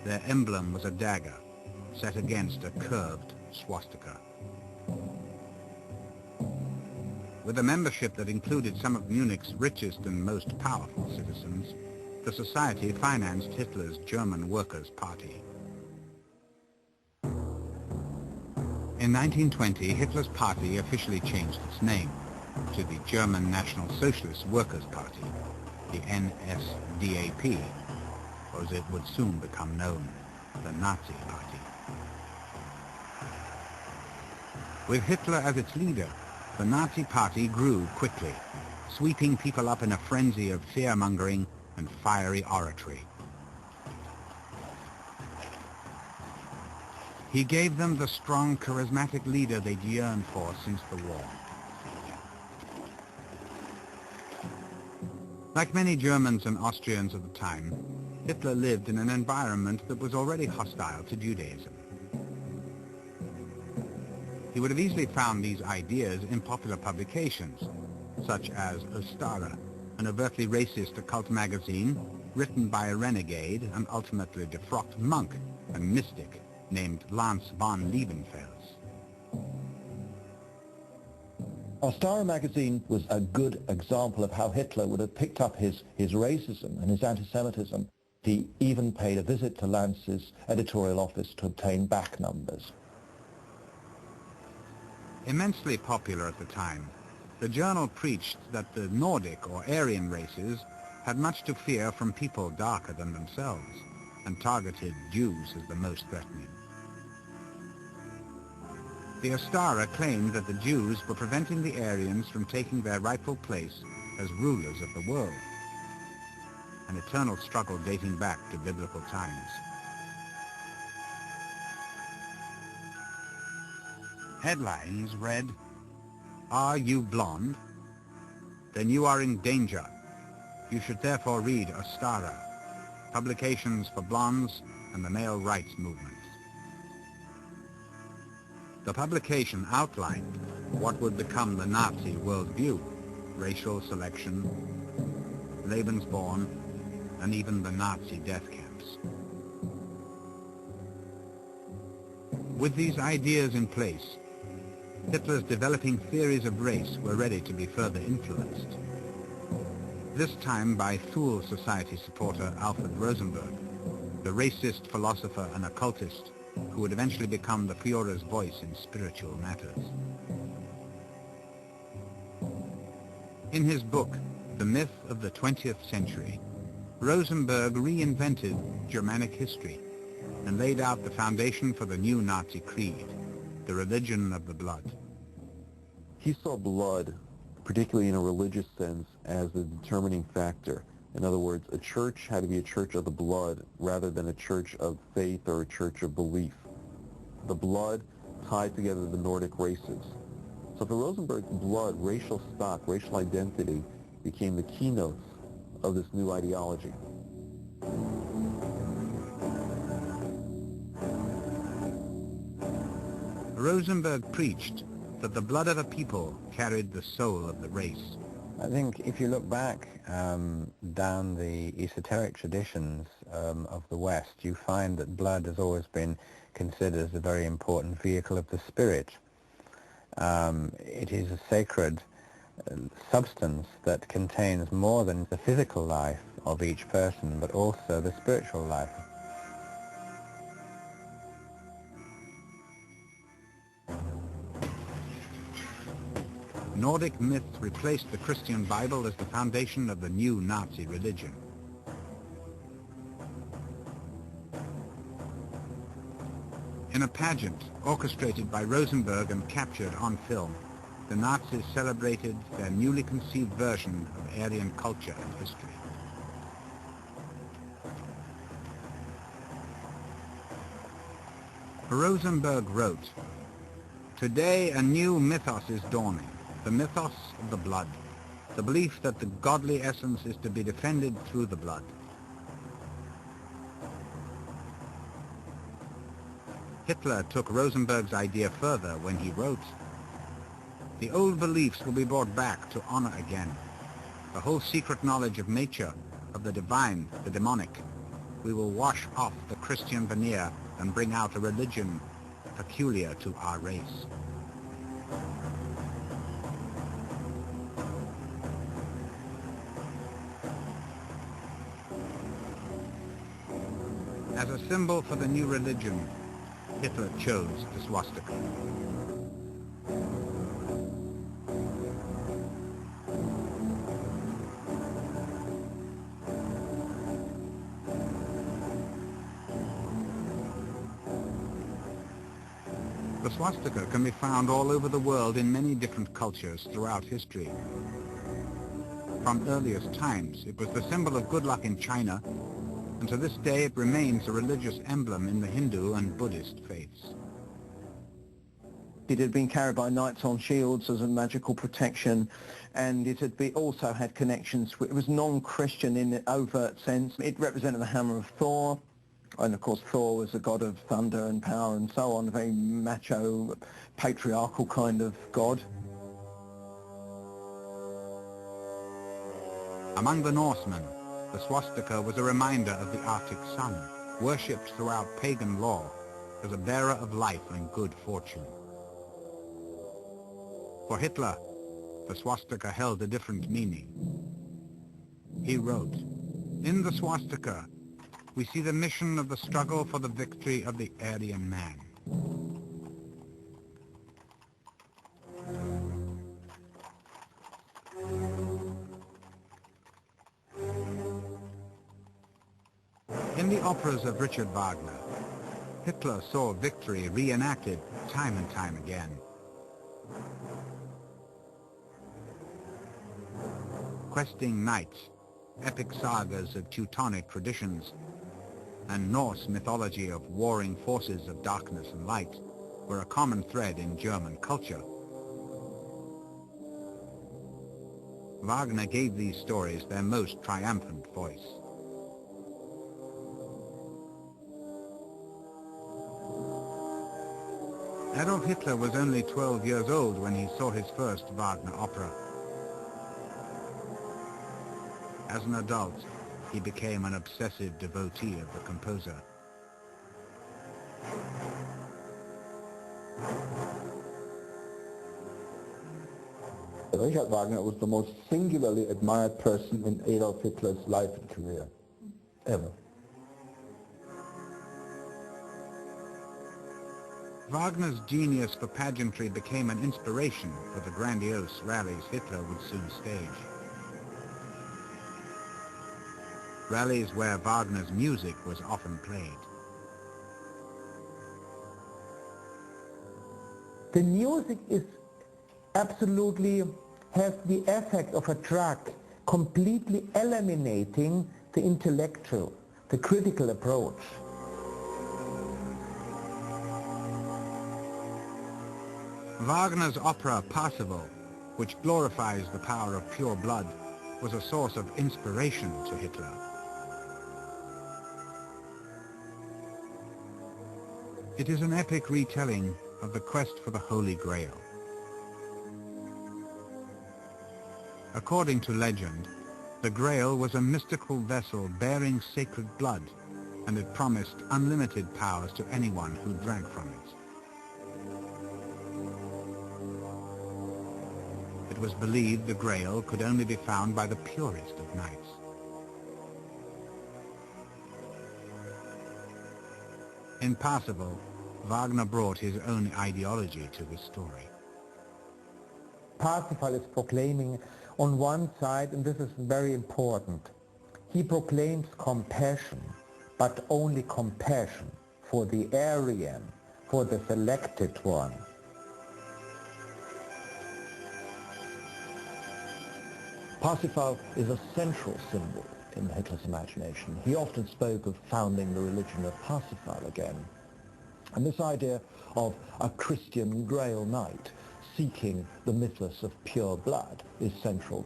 Their emblem was a dagger set against a curved swastika. With a membership that included some of Munich's richest and most powerful citizens, the society financed Hitler's German Workers' Party. In 1920, Hitler's party officially changed its name to the German National Socialist Workers' Party, the NSDAP, or as it would soon become known, the Nazi Party. With Hitler as its leader, the Nazi Party grew quickly, sweeping people up in a frenzy of fear-mongering and fiery oratory. He gave them the strong, charismatic leader they'd yearned for since the war. Like many Germans and Austrians of the time, Hitler lived in an environment that was already hostile to Judaism. He would have easily found these ideas in popular publications, such as Ostara, an overtly racist occult magazine written by a renegade and ultimately defrocked monk and mystic named Lance von Liebenfels. Ostara magazine was a good example of how Hitler would have picked up his racism and his anti-Semitism. He even paid a visit to Lance's editorial office to obtain back numbers. Immensely popular at the time, the journal preached that the Nordic or Aryan races had much to fear from people darker than themselves, and targeted Jews as the most threatening. The Ostara claimed that the Jews were preventing the Aryans from taking their rightful place as rulers of the world, an eternal struggle dating back to biblical times. Headlines read, "Are you blonde? Then you are in danger. You should therefore read Ostara, publications for blondes and the male rights movement." The publication outlined what would become the Nazi worldview: racial selection, Lebensborn, and even the Nazi death camps. With these ideas in place, Hitler's developing theories of race were ready to be further influenced, this time by Thule Society supporter Alfred Rosenberg, the racist philosopher and occultist who would eventually become the Führer's voice in spiritual matters. In his book, The Myth of the 20th Century, Rosenberg reinvented Germanic history and laid out the foundation for the new Nazi creed, the religion of the blood. He saw blood, particularly in a religious sense, as the determining factor. In other words, a church had to be a church of the blood rather than a church of faith or a church of belief. The blood tied together the Nordic races. So for Rosenberg, blood, racial stock, racial identity became the keynotes of this new ideology. Rosenberg preached that the blood of a people carried the soul of the race. I think if you look back down the esoteric traditions of the West, you find that blood has always been considered as a very important vehicle of the spirit. It is a sacred substance that contains more than the physical life of each person, but also the spiritual life. Nordic myth replaced the Christian Bible as the foundation of the new Nazi religion. In a pageant orchestrated by Rosenberg and captured on film, the Nazis celebrated their newly conceived version of Aryan culture and history. Rosenberg wrote, "Today a new mythos is dawning, the mythos of the blood, the belief that the godly essence is to be defended through the blood." Hitler took Rosenberg's idea further when he wrote, "The old beliefs will be brought back to honor again. The whole secret knowledge of nature, of the divine, the demonic, we will wash off the Christian veneer and bring out a religion peculiar to our race. As a symbol for the new religion, Hitler chose the swastika. The swastika can be found all over the world in many different cultures throughout history. From earliest times, it was the symbol of good luck in China, and to this day it remains a religious emblem in the Hindu and Buddhist faiths. It had been carried by knights on shields as a magical protection, and it had also had connections. It was non-Christian in the overt sense. It represented the hammer of Thor, and of course Thor was the god of thunder and power and so on, a very macho, patriarchal kind of god. Among the Norsemen, the swastika was a reminder of the Arctic sun, worshipped throughout pagan law as a bearer of life and good fortune. For Hitler, the swastika held a different meaning. He wrote, "In the swastika, we see the mission of the struggle for the victory of the Aryan man." In the operas of Richard Wagner, Hitler saw victory reenacted time and time again. Questing knights, epic sagas of Teutonic traditions, and Norse mythology of warring forces of darkness and light were a common thread in German culture. Wagner gave these stories their most triumphant voice. Adolf Hitler was only 12 years old when he saw his first Wagner opera. As an adult, he became an obsessive devotee of the composer. Richard Wagner was the most singularly admired person in Adolf Hitler's life and career, ever. Wagner's genius for pageantry became an inspiration for the grandiose rallies Hitler would soon stage. Rallies where Wagner's music was often played. The music absolutely has the effect of a track completely eliminating the intellectual, the critical approach. Wagner's opera Passava, which glorifies the power of pure blood, was a source of inspiration to Hitler. It is an epic retelling of the quest for the Holy Grail. According to legend, the Grail was a mystical vessel bearing sacred blood, and it promised unlimited powers to anyone who drank from it. It was believed the Grail could only be found by the purest of knights. In Parsifal, Wagner brought his own ideology to his story. Parsifal is proclaiming on one side, and this is very important, he proclaims compassion, but only compassion for the Aryan, for the selected one. Parsifal is a central symbol in Hitler's imagination. He often spoke of founding the religion of Parsifal again. And this idea of a Christian Grail Knight seeking the mythos of pure blood is central